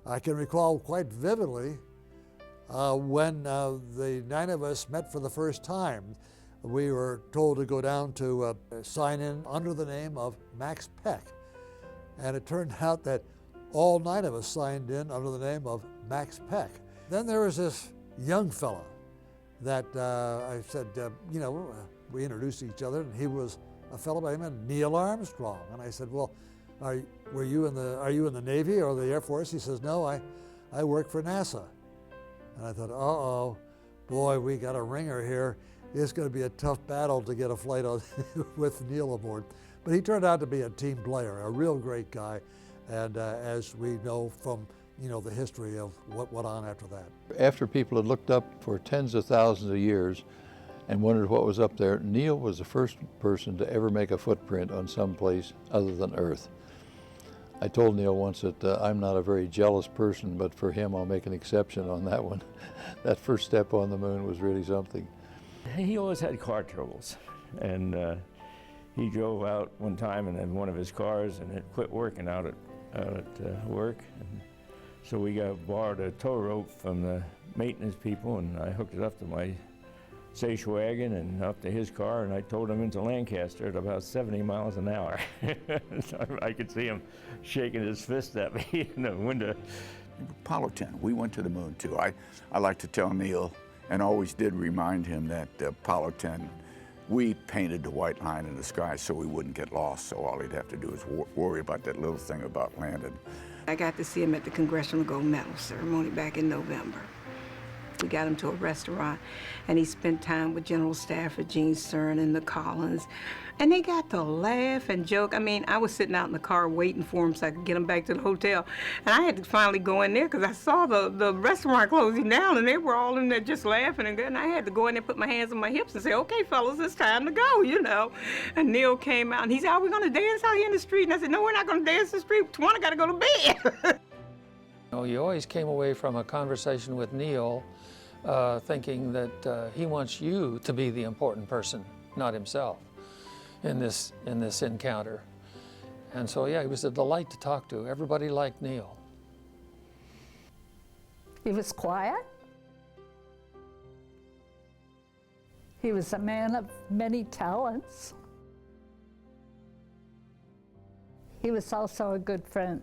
I can recall quite vividly when the 9 of us met for the first time. We were told to go down to sign in under the name of Max Peck. And it turned out that all 9 of us signed in under the name of Max Peck. Then there was this young fella that I said, we introduced each other, and he was a fellow by the name of Neil Armstrong. And I said, well, are you in the Navy or the Air Force? He says, no, I work for NASA. And I thought, uh-oh, boy, we got a ringer here. It's going to be a tough battle to get a flight on with Neil aboard. But he turned out to be a team player, a real great guy. And as we know from the history of what went on after that. After people had looked up for tens of thousands of years and wondered what was up there, Neil was the first person to ever make a footprint on some place other than Earth. I told Neil once that I'm not a very jealous person, but for him I'll make an exception on that one. That first step on the moon was really something. He always had car troubles, and he drove out one time and then one of his cars and it quit working out at work. And so we borrowed a tow rope from the maintenance people, and I hooked it up to my station wagon and up to his car, and I towed him into Lancaster at about 70 miles an hour. So I could see him shaking his fist at me in the window. Apollo 10, we went to the moon too. I like to tell Neil, and always did remind him, that Apollo 10, we painted the white line in the sky so we wouldn't get lost, so all he'd have to do is worry about that little thing about landing. I got to see him at the Congressional Gold Medal ceremony back in November. We got him to a restaurant, and he spent time with General Stafford, Gene Cernan, the Collins, and they got to laugh and joke. I mean, I was sitting out in the car waiting for him so I could get him back to the hotel, and I had to finally go in there because I saw the restaurant closing down, and they were all in there just laughing and good, and I had to go in there, put my hands on my hips and say, okay, fellas, it's time to go, And Neil came out, and he said, are we going to dance out here in the street? And I said, no, we're not going to dance in the street. Tawana got to go to bed. You always came away from a conversation with Neil thinking that he wants you to be the important person, not himself, in this encounter. And so, yeah, he was a delight to talk to. Everybody liked Neil. He was quiet. He was a man of many talents. He was also a good friend.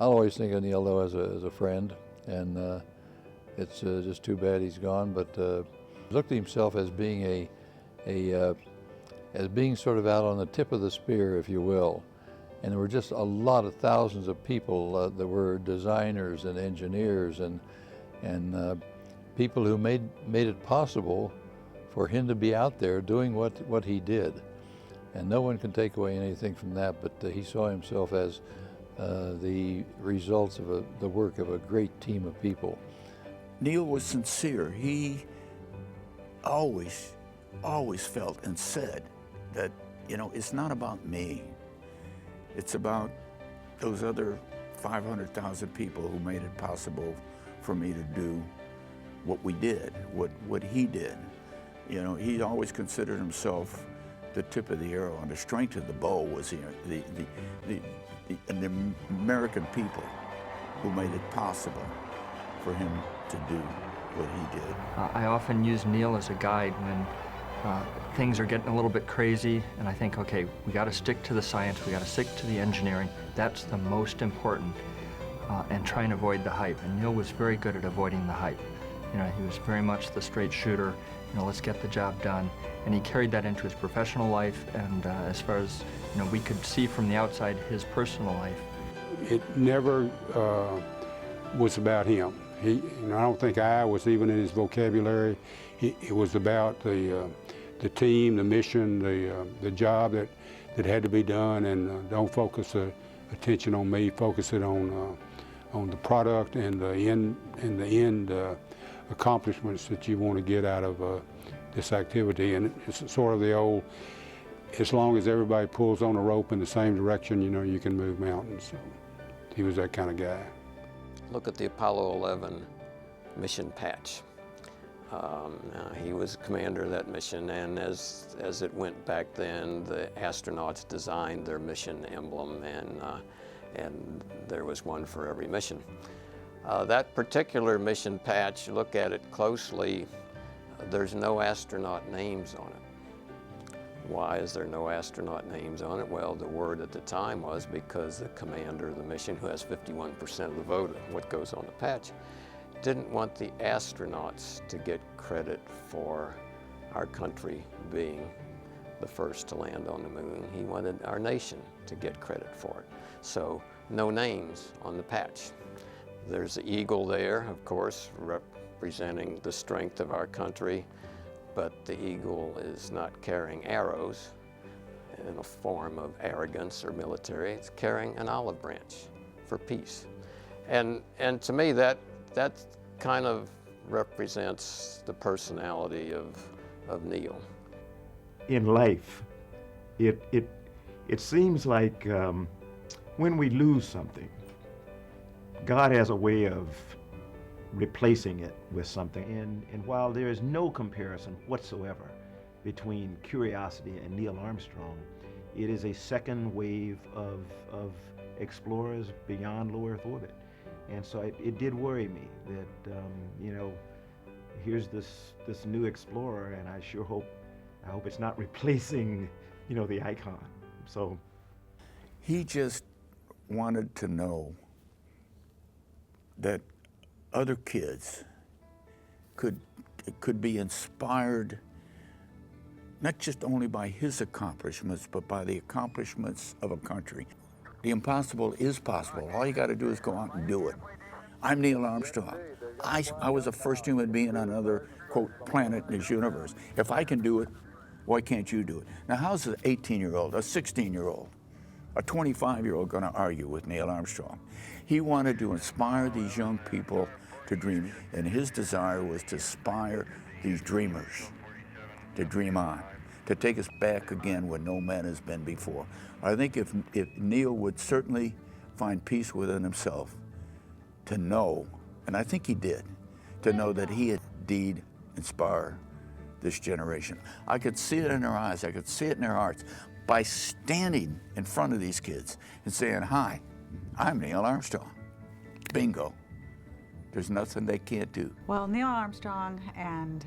I'll always think of Neil, though, as a friend, and it's just too bad he's gone. But looked at himself as being as being sort of out on the tip of the spear, if you will. And there were just a lot of thousands of people that were designers and engineers and people who made it possible for him to be out there doing what he did. And no one can take away anything from that, but he saw himself as the results of the work of a great team of people. Neil was sincere. He always felt and said that, you know, it's not about me. It's about those other 500,000 people who made it possible for me to do what we did, what he did. You know, he always considered himself the tip of the arrow, and the strength of the bow was the American people who made it possible for him to do what he did. I often use Neil as a guide when things are getting a little bit crazy, and I think, okay, we got to stick to the science, we got to stick to the engineering. That's the most important, and try and avoid the hype. And Neil was very good at avoiding the hype. You know, he was very much the straight shooter. You know, let's get the job done. And he carried that into his professional life, and as far as, you know, we could see from the outside his personal life. It never was about him. I don't think I was even in his vocabulary. It was about the team, the mission, the job that had to be done, and don't focus the attention on me. Focus it on the product and the end accomplishments that you want to get out of this activity. And it's sort of the old, as long as everybody pulls on a rope in the same direction, you know, you can move mountains. So he was that kind of guy. Look at the Apollo 11 mission patch. He was commander of that mission, and as it went back then, the astronauts designed their mission emblem, and there was one for every mission. That particular mission patch, look at it closely, there's no astronaut names on it. Why is there no astronaut names on it? Well, the word at the time was because the commander of the mission, who has 51% of the vote of what goes on the patch, didn't want the astronauts to get credit for our country being the first to land on the moon. He wanted our nation to get credit for it. So no names on the patch. There's the eagle there, of course, representing the strength of our country, but the eagle is not carrying arrows in a form of arrogance or military. It's carrying an olive branch for peace. And to me, that kind of represents the personality of Neil. In life, it seems like when we lose something, God has a way of replacing it with something. And while there is no comparison whatsoever between Curiosity and Neil Armstrong, it is a second wave of explorers beyond low Earth orbit. And so it did worry me that, you know, here's this new explorer, and I hope it's not replacing, you know, the icon. So he just wanted to know that other kids could be inspired, not just only by his accomplishments, but by the accomplishments of a country. The impossible is possible. All you got to do is go out and do it. I'm Neil Armstrong. I was the first human being on another, quote, planet in this universe. If I can do it, why can't you do it? Now, how's an 18-year-old, a 16-year-old, a 25-year-old going to argue with Neil Armstrong? He wanted to inspire these young people to dream, and his desire was to inspire these dreamers to dream on, to take us back again where no man has been before. I think if Neil would certainly find peace within himself to know, and I think he did, to know that he had indeed inspired this generation. I could see it in their eyes, I could see it in their hearts, by standing in front of these kids and saying, "Hi, I'm Neil Armstrong." Bingo. There's nothing they can't do. Well, Neil Armstrong and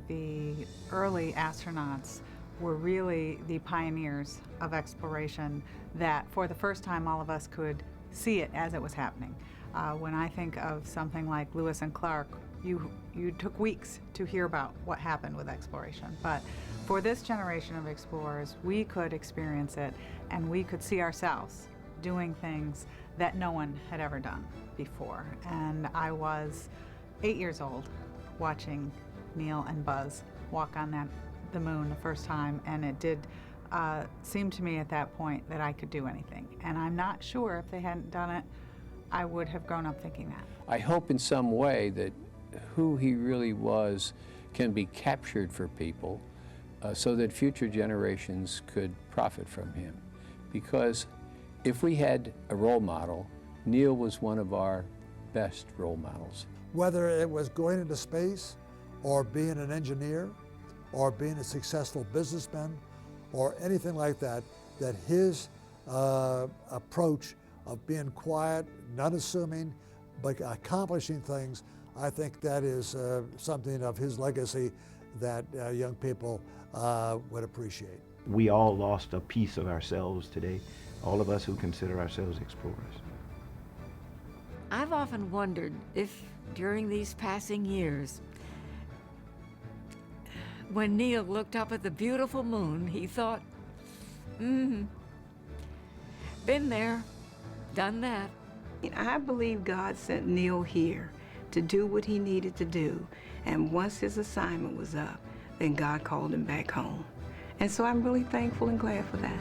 the early astronauts were really the pioneers of exploration that for the first time all of us could see it as it was happening. When I think of something like Lewis and Clark, you took weeks to hear about what happened with exploration. But for this generation of explorers, we could experience it, and we could see ourselves doing things that no one had ever done before. And I was 8 years old watching Neil and Buzz walk on the moon the first time, and it did seem to me at that point that I could do anything. And I'm not sure if they hadn't done it, I would have grown up thinking that. I hope in some way that who he really was can be captured for people so that future generations could profit from him. Because if we had a role model, Neil was one of our best role models. Whether it was going into space, or being an engineer, or being a successful businessman, or anything like that, that his approach of being quiet, not assuming, but accomplishing things, I think that is something of his legacy that young people would appreciate. We all lost a piece of ourselves today, all of us who consider ourselves explorers. I've often wondered if during these passing years, when Neil looked up at the beautiful moon, he thought, been there, done that. I believe God sent Neil here to do what he needed to do, and once his assignment was up, then God called him back home. And so I'm really thankful and glad for that.